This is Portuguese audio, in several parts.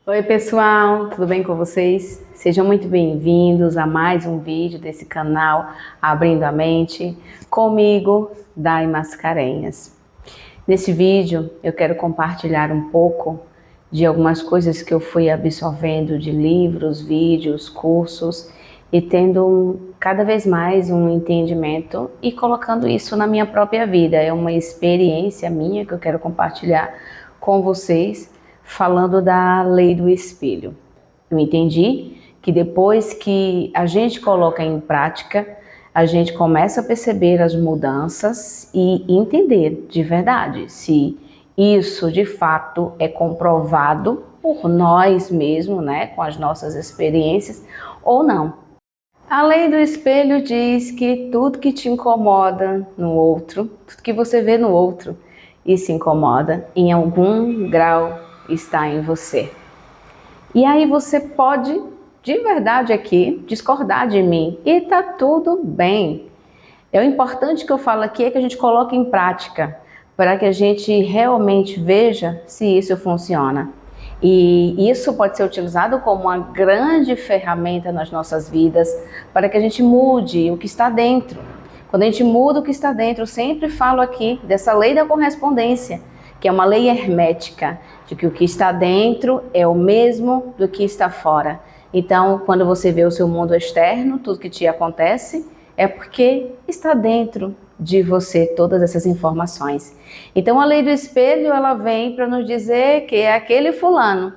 Oi pessoal, tudo bem com vocês? Sejam muito bem-vindos a mais um vídeo desse canal Abrindo a Mente, comigo, Dai Mascarenhas. Nesse vídeo eu quero compartilhar um pouco de algumas coisas que eu fui absorvendo de livros, vídeos, cursos e tendo cada vez mais um entendimento e colocando isso na minha própria vida. É uma experiência minha que eu quero compartilhar com vocês, falando da lei do espelho. Eu entendi que depois que a gente coloca em prática, a gente começa a perceber as mudanças e entender de verdade se isso de fato é comprovado por nós mesmos, né, com as nossas experiências ou não. A lei do espelho diz que tudo que te incomoda no outro, tudo que você vê no outro e se incomoda, em algum grau está em você. E aí você pode, de verdade aqui, discordar de mim e tá tudo bem. O importante que eu falo aqui é que a gente coloque em prática, para que a gente realmente veja se isso funciona. E isso pode ser utilizado como uma grande ferramenta nas nossas vidas, para que a gente mude o que está dentro. Quando a gente muda o que está dentro, eu sempre falo aqui dessa lei da correspondência, que é uma lei hermética, de que o que está dentro é o mesmo do que está fora. Então, quando você vê o seu mundo externo, tudo que te acontece, é porque está dentro de você todas essas informações. Então, a lei do espelho, ela vem para nos dizer que é aquele fulano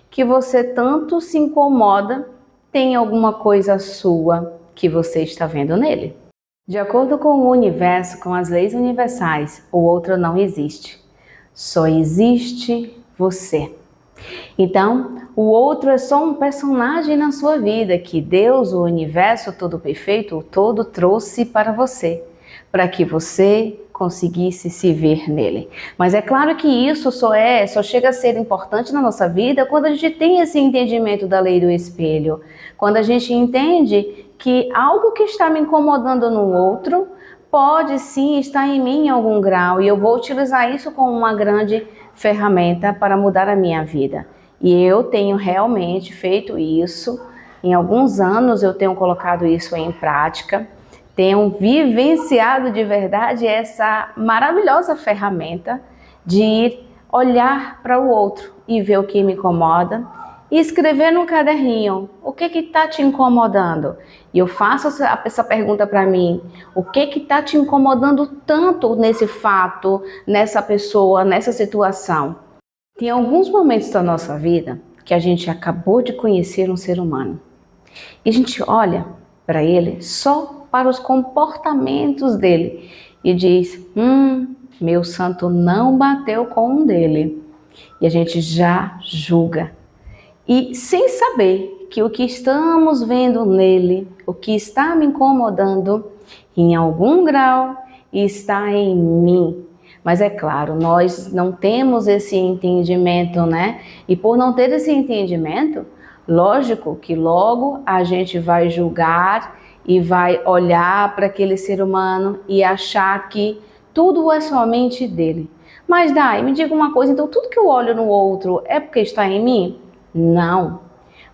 que você tanto se incomoda, tem alguma coisa sua que você está vendo nele. De acordo com o universo, com as leis universais, o outro não existe. Só existe você. Então, o outro é só um personagem na sua vida que Deus, o universo todo perfeito, o todo trouxe para você, para que você conseguisse se ver nele. Mas é claro que isso só chega a ser importante na nossa vida quando a gente tem esse entendimento da lei do espelho, quando a gente entende que algo que está me incomodando no outro pode sim estar em mim em algum grau e eu vou utilizar isso como uma grande ferramenta para mudar a minha vida. E eu tenho realmente feito isso. Em alguns anos eu tenho colocado isso em prática, tenho vivenciado de verdade essa maravilhosa ferramenta de ir olhar para o outro e ver o que me incomoda e escrever no caderninho o que está te incomodando. E eu faço essa pergunta para mim: o que está te incomodando tanto nesse fato, nessa pessoa, nessa situação? Tem alguns momentos da nossa vida que a gente acabou de conhecer um ser humano e a gente olha para ele só para os comportamentos dele e diz: meu santo não bateu com um dele. E a gente já julga. E sem saber que o que estamos vendo nele, o que está me incomodando, em algum grau está em mim. Mas é claro, nós não temos esse entendimento, né? E por não ter esse entendimento, lógico que logo a gente vai julgar e vai olhar para aquele ser humano e achar que tudo é somente dele. Mas Dai, me diga uma coisa, então tudo que eu olho no outro é porque está em mim? Não.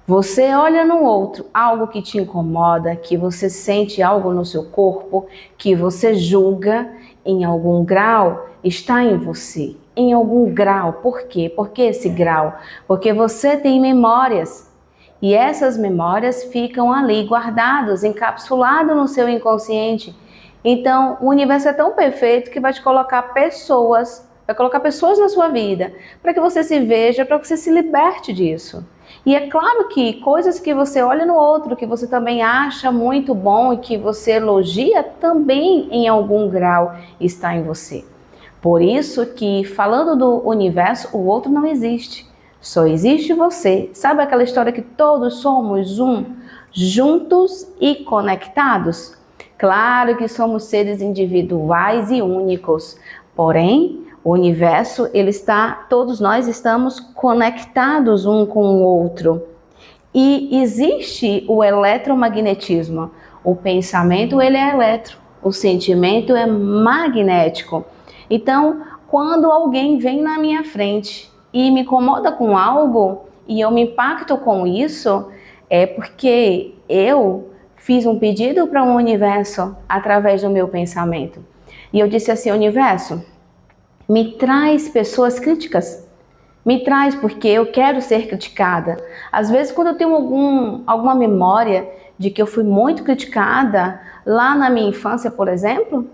Você olha no outro algo que te incomoda, que você sente algo no seu corpo, que você julga, em algum grau está em você. Em algum grau. Por quê? Por que esse grau? Porque você tem memórias. E essas memórias ficam ali guardadas, encapsuladas no seu inconsciente. Então, o universo é tão perfeito que vai te colocar pessoas, vai colocar pessoas na sua vida, para que você se veja, para que você se liberte disso. E é claro que coisas que você olha no outro, que você também acha muito bom e que você elogia, também em algum grau está em você. Por isso que, falando do universo, o outro não existe. Só existe você. Sabe aquela história que todos somos um, juntos e conectados? Claro que somos seres individuais e únicos, porém, o universo, todos nós estamos conectados um com o outro. E existe o eletromagnetismo. O pensamento, ele é eletro. O sentimento é magnético. Então, quando alguém vem na minha frente e me incomoda com algo, e eu me impacto com isso, é porque eu fiz um pedido para o universo através do meu pensamento. E eu disse assim: universo, me traz pessoas críticas. Me traz, porque eu quero ser criticada. Às vezes, quando eu tenho alguma memória de que eu fui muito criticada lá na minha infância, por exemplo,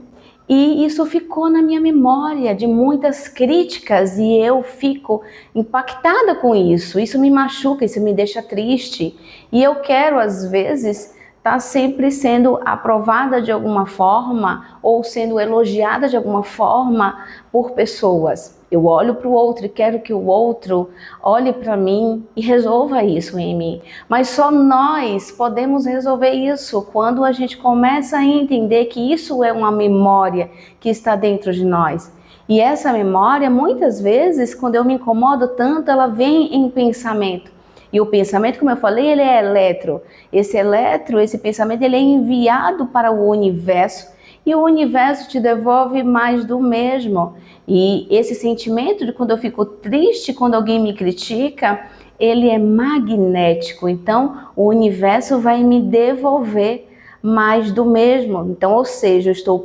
e isso ficou na minha memória de muitas críticas e eu fico impactada com isso. Isso me machuca, isso me deixa triste. E eu quero, às vezes, estar sempre sendo aprovada de alguma forma ou sendo elogiada de alguma forma por pessoas. Eu olho para o outro e quero que o outro olhe para mim e resolva isso em mim. Mas só nós podemos resolver isso quando a gente começa a entender que isso é uma memória que está dentro de nós. E essa memória, muitas vezes, quando eu me incomodo tanto, ela vem em pensamento. E o pensamento, como eu falei, ele é eletro. Esse pensamento, ele é enviado para o universo e o universo te devolve mais do mesmo. E esse sentimento de quando eu fico triste, quando alguém me critica, ele é magnético. Então, o universo vai me devolver mais do mesmo. Então, ou seja, eu estou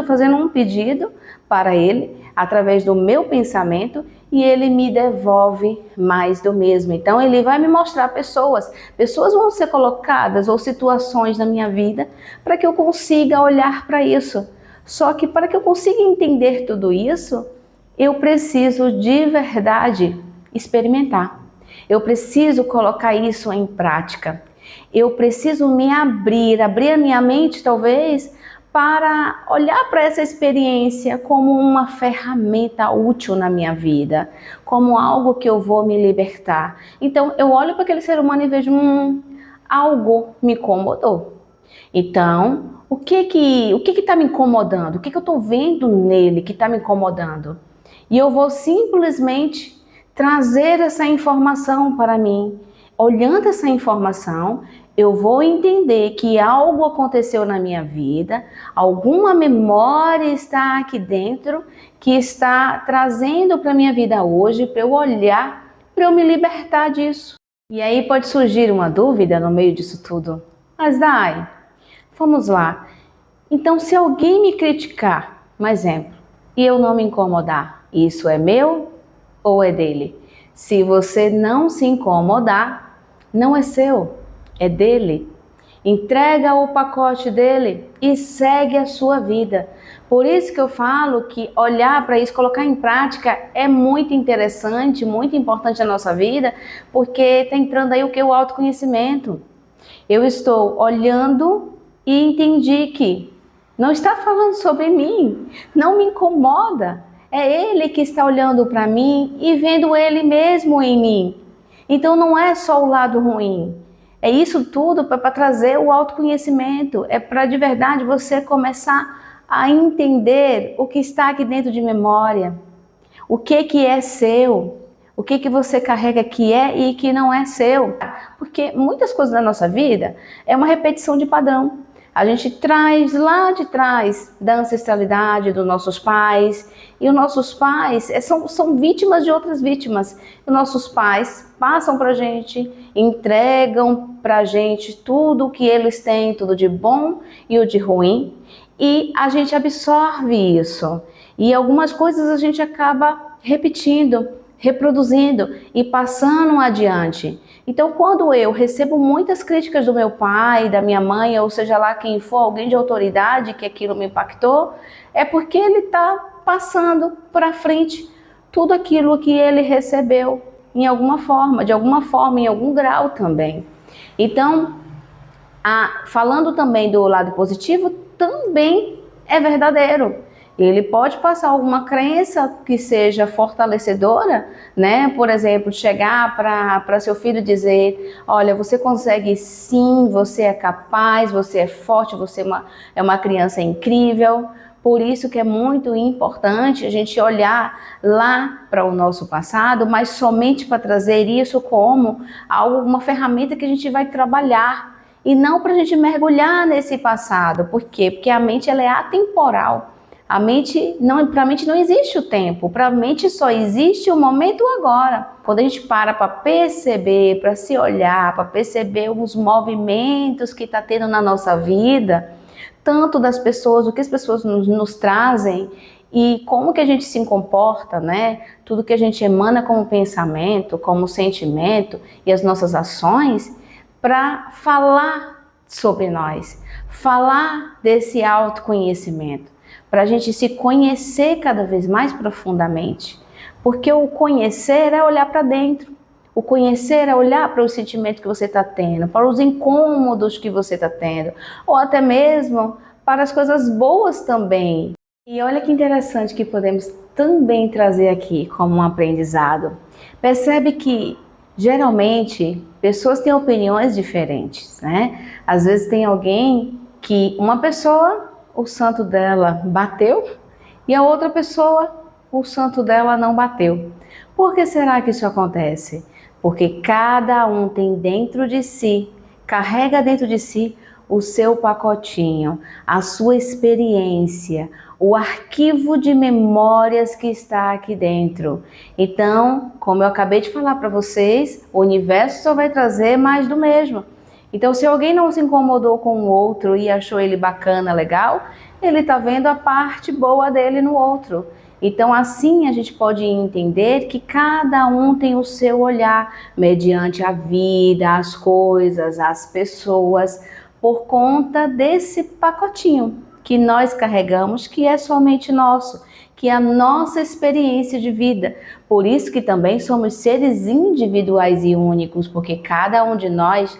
fazendo um pedido para ele, através do meu pensamento, e ele me devolve mais do mesmo. Então ele vai me mostrar pessoas vão ser colocadas ou situações na minha vida para que eu consiga olhar para isso. Só que para que eu consiga entender tudo isso, eu preciso de verdade experimentar. Eu preciso colocar isso em prática. Eu preciso me abrir a minha mente talvez para olhar para essa experiência como uma ferramenta útil na minha vida, como algo que eu vou me libertar. Então eu olho para aquele ser humano e vejo, algo me incomodou. Então, o que está me incomodando? O que eu estou vendo nele que está me incomodando? E eu vou simplesmente trazer essa informação para mim. Olhando essa informação, eu vou entender que algo aconteceu na minha vida, alguma memória está aqui dentro que está trazendo para a minha vida hoje, para eu olhar, para eu me libertar disso. E aí pode surgir uma dúvida no meio disso tudo. Mas Dai, vamos lá. Então, se alguém me criticar, um exemplo, e eu não me incomodar, isso é meu ou é dele? Se você não se incomodar, não é seu, é dele. Entrega o pacote dele e segue a sua vida. Por isso que eu falo que olhar para isso, colocar em prática é muito interessante, muito importante na nossa vida, porque está entrando aí o que? O autoconhecimento. Eu estou olhando e entendi que não está falando sobre mim, não me incomoda. É ele que está olhando para mim e vendo ele mesmo em mim. Então não é só o lado ruim. É isso tudo para trazer o autoconhecimento. É para de verdade você começar a entender o que está aqui dentro de memória. O que é seu. O que você carrega que é e que não é seu. Porque muitas coisas da nossa vida é uma repetição de padrão. A gente traz lá de trás da ancestralidade dos nossos pais. E os nossos pais são vítimas de outras vítimas. Os nossos pais passam para a gente, entregam para a gente tudo o que eles têm, tudo de bom e o de ruim. E a gente absorve isso. E algumas coisas a gente acaba repetindo, reproduzindo e passando adiante. Então, quando eu recebo muitas críticas do meu pai, da minha mãe, ou seja lá quem for, alguém de autoridade que aquilo me impactou, é porque ele está passando para frente tudo aquilo que ele recebeu em alguma forma, de alguma forma, em algum grau também. Então, falando também do lado positivo, também é verdadeiro. Ele pode passar alguma crença que seja fortalecedora, né? Por exemplo, chegar para seu filho e dizer, olha, você consegue sim, você é capaz, você é forte, você é uma criança incrível. Por isso que é muito importante a gente olhar lá para o nosso passado, mas somente para trazer isso como uma ferramenta que a gente vai trabalhar e não para a gente mergulhar nesse passado. Por quê? Porque a mente ela é atemporal. A mente para a mente não existe o tempo, para a mente só existe o momento agora. Quando a gente para perceber, para se olhar, para perceber os movimentos que está tendo na nossa vida, tanto das pessoas, o que as pessoas nos trazem e como que a gente se comporta, né? Tudo que a gente emana como pensamento, como sentimento e as nossas ações, para falar sobre nós, falar desse autoconhecimento, para a gente se conhecer cada vez mais profundamente. Porque o conhecer é olhar para dentro. O conhecer é olhar para o sentimento que você está tendo, para os incômodos que você está tendo, ou até mesmo para as coisas boas também. E olha que interessante que podemos também trazer aqui como um aprendizado. Percebe que geralmente pessoas têm opiniões diferentes, né? Às vezes tem alguém que uma pessoa, o santo dela bateu e a outra pessoa, o santo dela não bateu. Por que será que isso acontece? Porque cada um tem dentro de si, carrega dentro de si o seu pacotinho, a sua experiência, o arquivo de memórias que está aqui dentro. Então, como eu acabei de falar para vocês, o universo só vai trazer mais do mesmo. Então, se alguém não se incomodou com o outro e achou ele bacana, legal, ele está vendo a parte boa dele no outro. Então, assim a gente pode entender que cada um tem o seu olhar mediante a vida, as coisas, as pessoas, por conta desse pacotinho que nós carregamos, que é somente nosso, que é a nossa experiência de vida. Por isso que também somos seres individuais e únicos, porque cada um de nós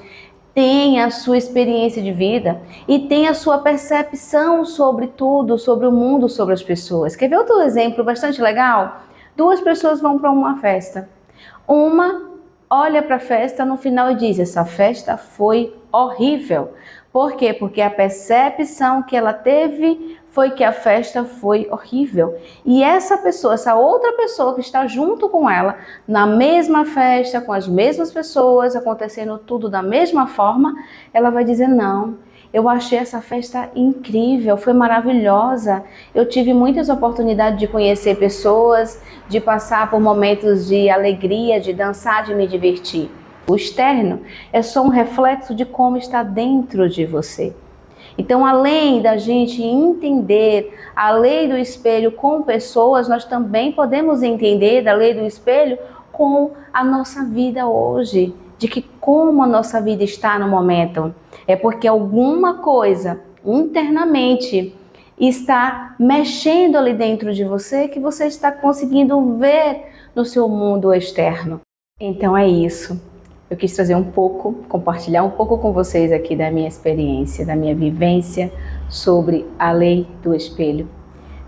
tem a sua experiência de vida e tem a sua percepção sobre tudo, sobre o mundo, sobre as pessoas. Quer ver outro exemplo bastante legal? Duas pessoas vão para uma festa. Uma olha para a festa no final e diz: essa festa foi horrível. Por quê? Porque a percepção que ela teve foi que a festa foi horrível. E essa pessoa, essa outra pessoa que está junto com ela, na mesma festa, com as mesmas pessoas, acontecendo tudo da mesma forma, ela vai dizer: não, eu achei essa festa incrível, foi maravilhosa. Eu tive muitas oportunidades de conhecer pessoas, de passar por momentos de alegria, de dançar, de me divertir. O externo é só um reflexo de como está dentro de você. Então, além da gente entender a lei do espelho com pessoas, nós também podemos entender da lei do espelho com a nossa vida hoje, de que como a nossa vida está no momento. É porque alguma coisa internamente está mexendo ali dentro de você que você está conseguindo ver no seu mundo externo. Então é isso. Eu quis trazer um pouco, compartilhar um pouco com vocês aqui da minha experiência, da minha vivência sobre a lei do espelho.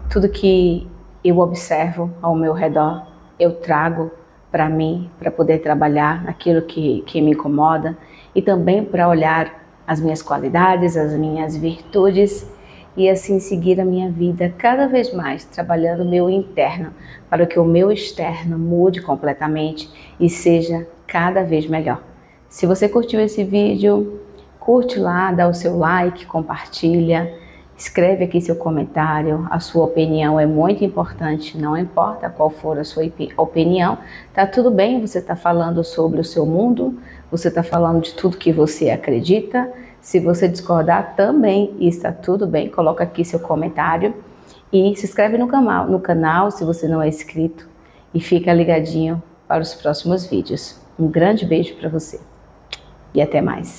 Tudo que eu observo ao meu redor, eu trago para mim, para poder trabalhar aquilo que me incomoda e também para olhar as minhas qualidades, as minhas virtudes e assim seguir a minha vida cada vez mais, trabalhando o meu interno para que o meu externo mude completamente e seja cada vez melhor. Se você curtiu esse vídeo, curte lá, dá o seu like, compartilha, escreve aqui seu comentário. A sua opinião é muito importante, não importa qual for a sua opinião, tá tudo bem, você está falando sobre o seu mundo, você está falando de tudo que você acredita. Se você discordar também está tudo bem, coloca aqui seu comentário e se inscreve no canal se você não é inscrito e fica ligadinho para os próximos vídeos. Um grande beijo para você e até mais.